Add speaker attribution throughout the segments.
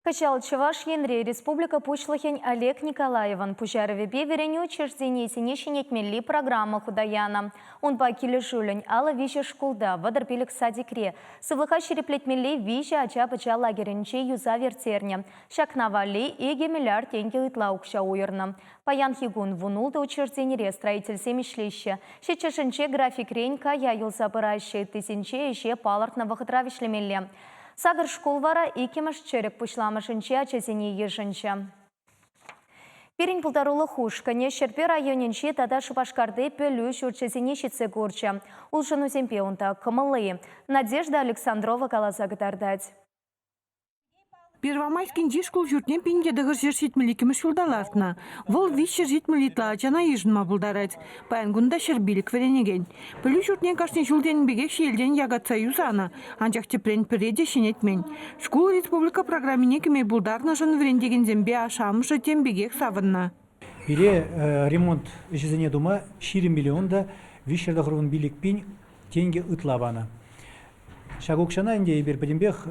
Speaker 1: Качал Чуваш Енре Республика Пучлахень Олег Николаеван Пужаровебе вереню учреждений синещенек милли программа худаяна. Он по килешулень ала вище шкулда вадарпилик садикре. Сывлыха шереплет милли вище ача пача лагеренче юза вертерня. Шакнавали и миллиард тенге итла укша уйрна. Паян хигун вунулда учреждение строитель семишлища. Щечешенче график ренька я юлса пыращи тысяче еще паларт на выходравишлемелле. Сагар школ вара икимаш черек пушламашынче ачасене ешынче. Пирень полторулы хушкане Шерпе районенче тада Шупашкарды пелюш учасене щитсе горча. Улшыну земпе унта кымылы. Надежда Александрова каласа гытардать.
Speaker 2: Первомайский дишкул журтне пинде дагыр жершитмеликімі шулдалартына. Вол вище житмелитла жана ежінма бұлдарать. Паянгунда шербилік веренеген. Пілі журтне кашне жулден бегек шелден ягатса юзана. Анчақ тепрен піреде шенетмен. Шкул республика программине кеме бұлдарна жын верендеген зембе ашамышы тем бегек савынна.
Speaker 3: Бире ремонт жезене дума 4 миллионда вишерда ғырвын билік пин тенге ытлабана. Шагукшана инде бир подимбех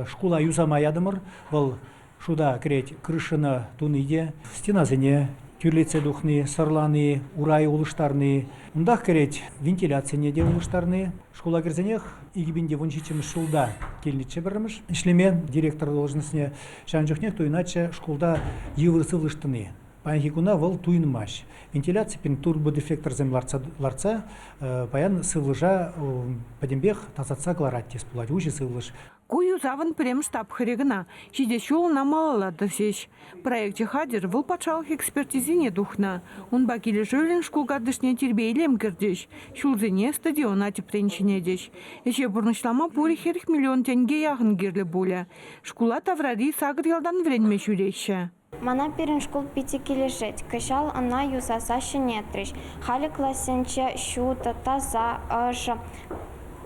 Speaker 3: школа юзама ядымыр, был шуда креть крышына туныде, стеназыне, тюрлице духны, сарланы, урай улыштарны, ундах креть вентиляция неде улыштарны. Школа герзенех игибинде вончичем шулда келниче біріміш. Ишлеме директор должностне шанжухнех, то иначе школда еврысы улыштыны. Паян вол туйнмаш. Вентиляция пин турбодефектор земларца, паян сывлыжа подембех тазатса клараттес пулать, ужи сывлыж.
Speaker 2: Кую заван прем штаб хрегна. Шидешул на малалады сеш. Проекте хадер вол пачалых экспертизине духна. Он бакили жөлен шкулгардышне тербейлем кирдеш. Шулзене стадиона тепренчине деш. Еще бурнышлама пури херих миллион тенге яғын герлі боля. Шкула таврари сагр ялдан вренме шуреща.
Speaker 4: Мана перен школ пяти килежет. Кашал она юзаса щенетриш. Хали классенче щута, таза, аша.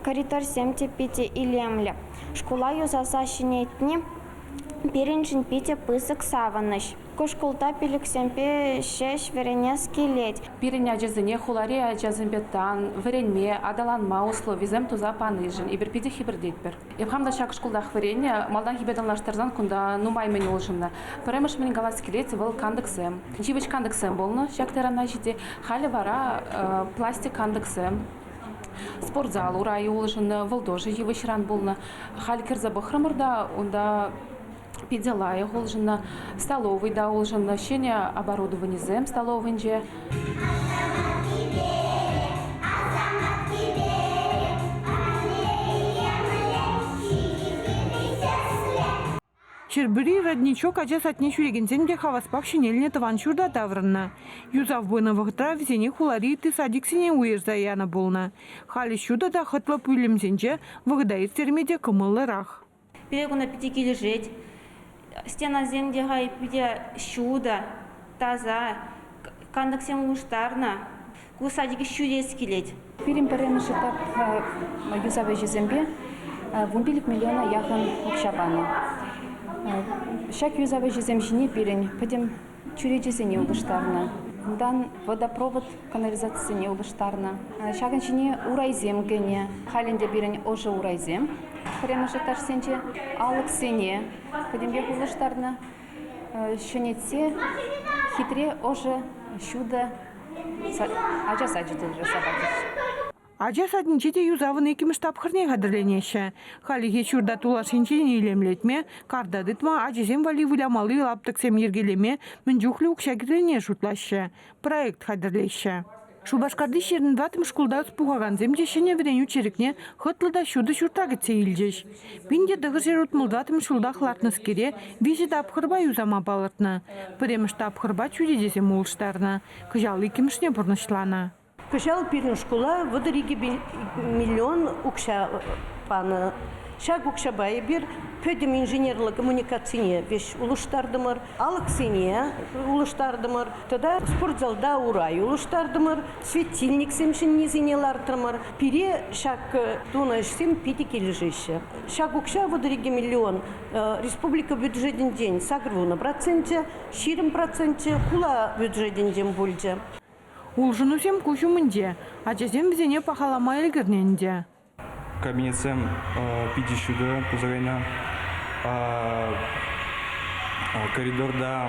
Speaker 4: Коридор 7-5 илемле. Школа юзаса щенетни. Перенчин пите пысык саваныш. Кошкулта пилик семпе шеш веренески ледь.
Speaker 5: Пирень аджазыне хулари аджазымбеттан, веренме, адаланма условизем туза паныжын. Ибер пиде хибердетбер. Ебхамда шак шкулдах верене, малдан хибедан лаштарзан кунда нумай мен улшынна. Премеш мен галаски ледь был кандексем. Чивыч кандексем болны, шак терана жите. Хали вара пластик кандексем. Спортзал урай улшынна, волдожи евышран болны. Хали кирза бахрамырда, онда пиделая улжина, столовый да улжина, щене оборудование зем столовынже.
Speaker 2: Чербюри родничок аджас отне шурегензен де хаваспак шинельне таван шурда таврынна. Юзав бойна вғытра візене хулари ты садиксене уезжаяна болна. Хали шуда да хытла пүйлемзенже вғыдайыр термеде кымылы рах.
Speaker 6: Перегуна пяти лежать. Стена земли гай пиде щуда, таза, кандаксем луштарна, кусадики щудес килеть.
Speaker 5: Пирень паремыши так юзавежи зембе, 1 миллиона яхан укшабаны. Шак юзавежи земжине пирень, потом чуречесене улыштарна. Дан водопровод канализацияне улыштарна. Шаганчине урайзем гене, халинде пирень оже урайзем. Паремыши ташсенче алыксене, подембе улыштарна, щенетсе, хитре оже щуда, аджа саджидыл жасабадыш.
Speaker 2: Аджа садничете юзавын екімі штаб хырне қадырленеші. Халиге чурда тулашынчен елемлетме, кардадытма аджезем вали вылямалы лаптықсем ергелеме, мүнжухлі ұқшагірлене жұтлашы. Проект қадырлеші. Шубашкарды шерін ватым шкулда спуғаған земдешіне вереню черекне хытлыда шуды шуртагытсе илжеш. Пинде дығыр жер ұтмылдатым шулда қылартныз кере, вежі тапқырба юзама балыртны. Піреміш тапқырба чудедесем ұлыштарына. Күжалы кемішне бұрнышлана.
Speaker 7: Кышал пирин школа водыриги миллион укша паны. Шаг укшабай бир пөдем инженерлы коммуникацияне веш улыштардымыр, алыксене улыштардымыр, тогда спортзалда урай улыштардымыр, светильник семшин низинелартымыр, пире шаг тунашсем пити кележеші. Шаг укша водыриги миллион республика бюджетен день сагрвуна проценте, 4% кула бюджетен день бульже.
Speaker 2: Улжынусем кушумынде, ачасем візене пахалама елгірненде.
Speaker 8: Кабинетсем 5 пузырайна Коридорда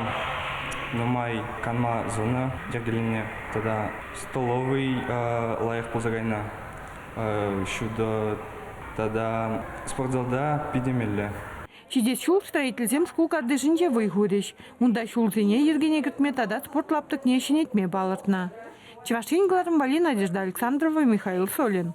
Speaker 8: нумай канма зона жагелине, тогда столовый лайық пулзагайна. Шуда тогда спортзалда пидемелле.
Speaker 2: Шидес шул строительзем шкул кардышынче выйгуриш. Унда шулзене ергене кіртме тада спортлаптық нешін етме балыртна. Чевашин Гларым Бали, Надежда Александрова, Михаил Солин.